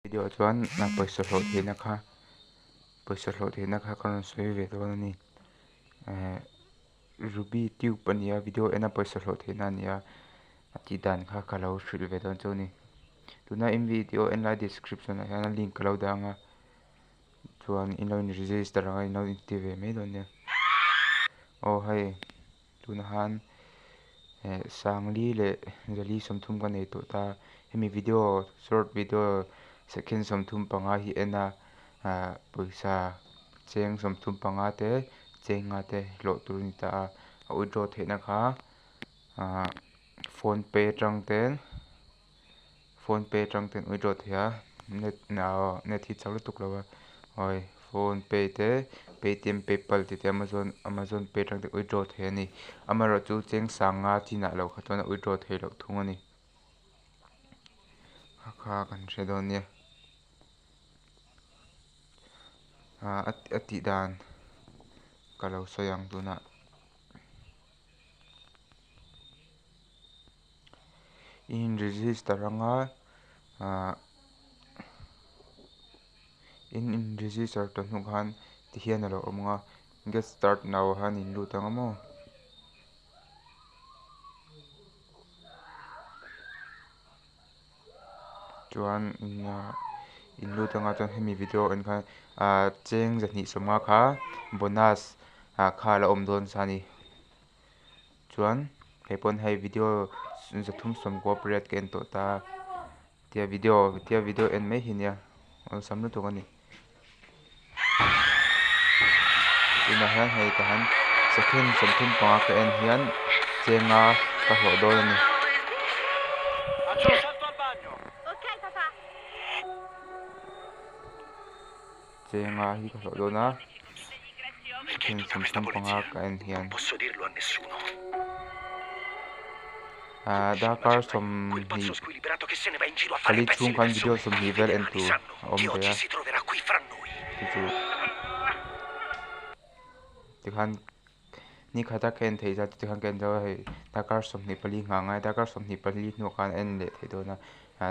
video chuan na pawisa hlawh theihna kha pawisa hlawh theihna kha kan sawi ve dawn ani ruby tube ania video ena pawisa hlawh theihna ania ati dan kha kalau hrilh ve dawn chu ni tuna in video en lai description ah hian link kalau danga chuan in lo in register anga in lo in ti ve mai dawn nia oh hei tuna han sangli le zali somthum kan nei to ta hemi video short video second somthum panga hi ena pawisa chheng somthum panga te chenga te hlawh tur ni ta a withdraw theihna kha phone pay tangten withdraw theia net hi chak lutuk lo hoi phone pay te paytm paypal te amazon pay tangten withdraw thei ani amaro chu cheng sanga china lo kha chuan withdraw thei lo thung ani kha kan hre dawn nia ati dan kalau soyang tuna in register anga in register to nu khan thiam lo omnga get start now han in lut anga mo chuan in lut anga chuan hemi video en khan cheng zahnih sawma kha bonus kha la om dawn sani chuan hepon hei video zathum som cooperate ken to ta tia video en mai hi nia sam lutuk ani ina hian hei ta han second somthum panga ka en hian chenga ka hlawh dawn ani chenga hi ka hlawh dawn a second somthum panga ka en hian dakar som hi kali chung kan video som hi vel en tu om te a chu tikhan ni khata ken thei za tikhan ken zo hei dakar som ni pali nga ngai dakar som ni pali nu kan en le thei dona